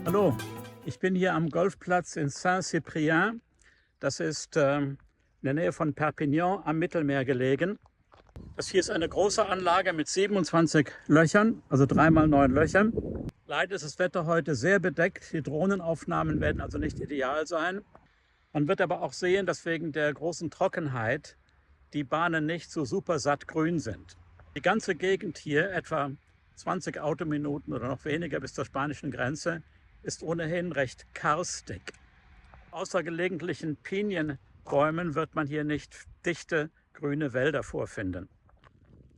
Hallo, ich bin hier am Golfplatz in Saint-Cyprien. Das ist in der Nähe von Perpignan am Mittelmeer gelegen. Das hier ist eine große Anlage mit 27 Löchern, also 3x9 Löchern. Leider ist das Wetter heute sehr bedeckt. Die Drohnenaufnahmen werden also nicht ideal sein. Man wird aber auch sehen, dass wegen der großen Trockenheit die Bahnen nicht so super satt grün sind. Die ganze Gegend hier, etwa 20 Autominuten oder noch weniger bis zur spanischen Grenze, ist ohnehin recht karstig. Außer gelegentlichen Pinienbäumen wird man hier nicht dichte grüne Wälder vorfinden.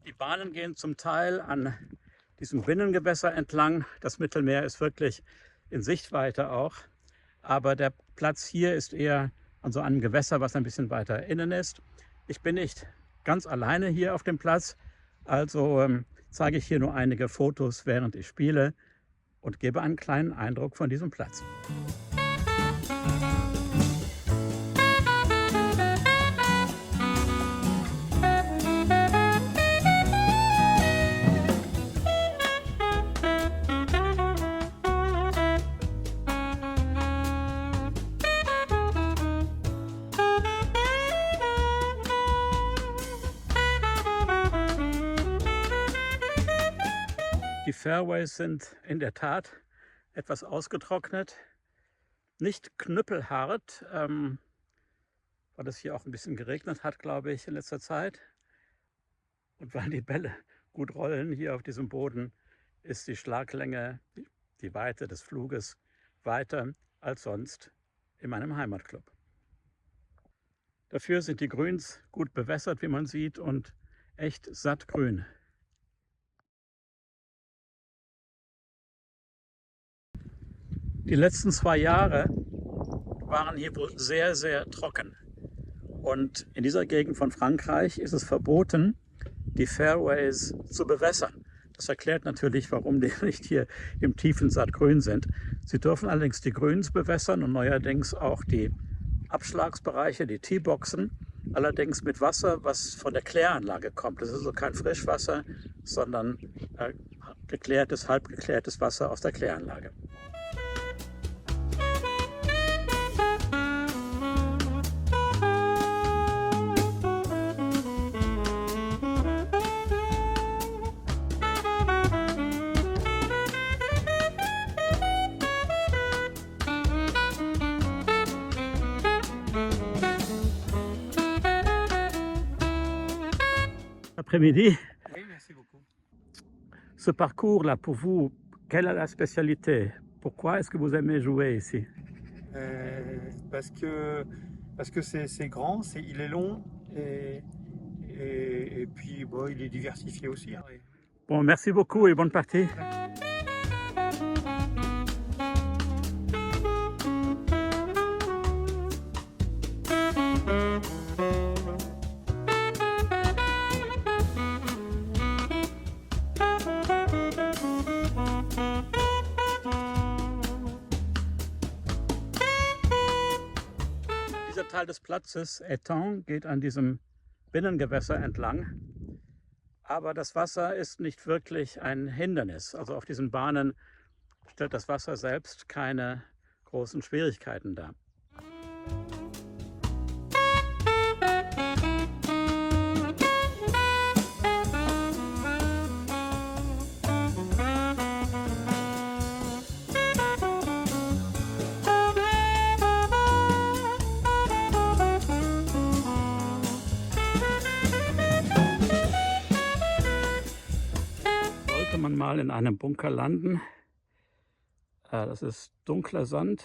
Die Bahnen gehen zum Teil an diesem Binnengewässer entlang. Das Mittelmeer ist wirklich in Sichtweite auch. Aber der Platz hier ist eher an so einem Gewässer, was ein bisschen weiter innen ist. Ich bin nicht ganz alleine hier auf dem Platz, also zeige ich hier nur einige Fotos, während ich spiele und gebe einen kleinen Eindruck von diesem Platz. Die Fairways sind in der Tat etwas ausgetrocknet, nicht knüppelhart, weil es hier auch ein bisschen geregnet hat, glaube ich, in letzter Zeit. Und weil die Bälle gut rollen hier auf diesem Boden, ist die Schlaglänge, die Weite des Fluges weiter als sonst in meinem Heimatclub. Dafür sind die Grüns gut bewässert, wie man sieht, und echt sattgrün. Die letzten 2 Jahre waren hier wohl sehr, sehr trocken. Und in dieser Gegend von Frankreich ist es verboten, die Fairways zu bewässern. Das erklärt natürlich, warum die nicht hier im tiefen Sattgrün sind. Sie dürfen allerdings die Grüns bewässern und neuerdings auch die Abschlagsbereiche, die Teeboxen. Allerdings mit Wasser, was von der Kläranlage kommt. Das ist also kein Frischwasser, sondern geklärtes, halbgeklärtes Wasser aus der Kläranlage. Après-midi. Oui, merci beaucoup. Ce parcours-là, pour vous, quelle est la spécialité? Pourquoi est-ce que vous aimez jouer ici? Parce que c'est grand, il est long et puis bon, il est diversifié aussi. Hein. Bon, merci beaucoup et bonne partie. Dieser Teil des Platzes, Étang, geht an diesem Binnengewässer entlang. Aber das Wasser ist nicht wirklich ein Hindernis. Also auf diesen Bahnen stellt das Wasser selbst keine großen Schwierigkeiten dar. Sollte man mal in einem Bunker landen, das ist dunkler Sand,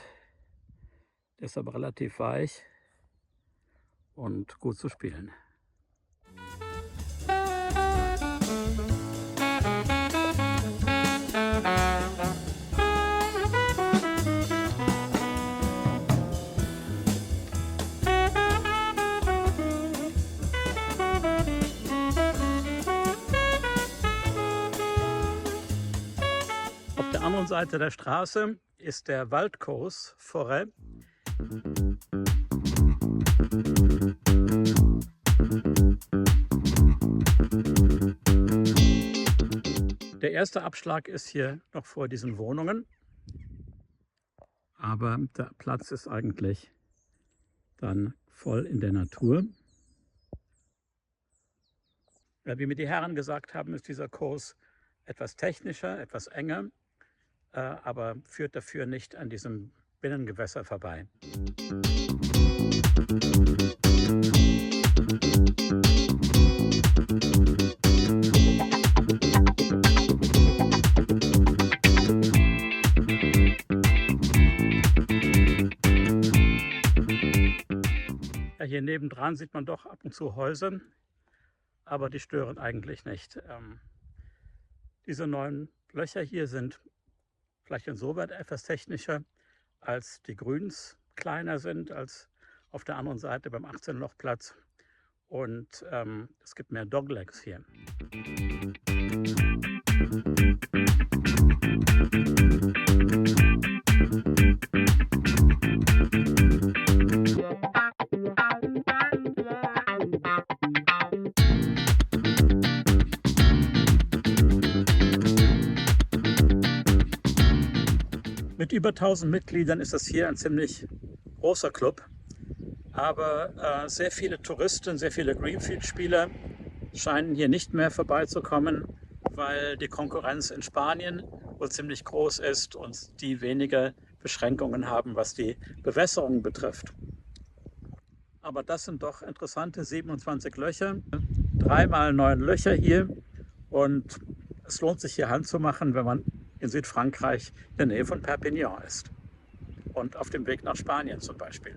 der ist aber relativ weich und gut zu spielen. Auf der anderen Seite der Straße ist der Waldkurs Forêt. Der erste Abschlag ist hier noch vor diesen Wohnungen. aber der Platz ist eigentlich dann voll in der Natur. Ja, wie mir die Herren gesagt haben, ist dieser Kurs etwas technischer, etwas enger, aber führt dafür nicht an diesem Binnengewässer vorbei. Ja, hier nebendran sieht man doch ab und zu Häuser, aber die stören eigentlich nicht. Diese 9 Löcher hier sind vielleicht insoweit etwas technischer, als die Grüns kleiner sind als auf der anderen Seite beim 18-Loch-Platz. Und es gibt mehr Doglegs hier. Mit über 1000 Mitgliedern ist das hier ein ziemlich großer Club, aber sehr viele Touristen, sehr viele Greenfield-Spieler scheinen hier nicht mehr vorbeizukommen, weil die Konkurrenz in Spanien wohl ziemlich groß ist und die weniger Beschränkungen haben, was die Bewässerung betrifft. Aber das sind doch interessante 27 Löcher, 3 mal 9 Löcher hier, und es lohnt sich hier Hand zu machen, wenn man in Südfrankreich in der Nähe von Perpignan ist und auf dem Weg nach Spanien zum Beispiel.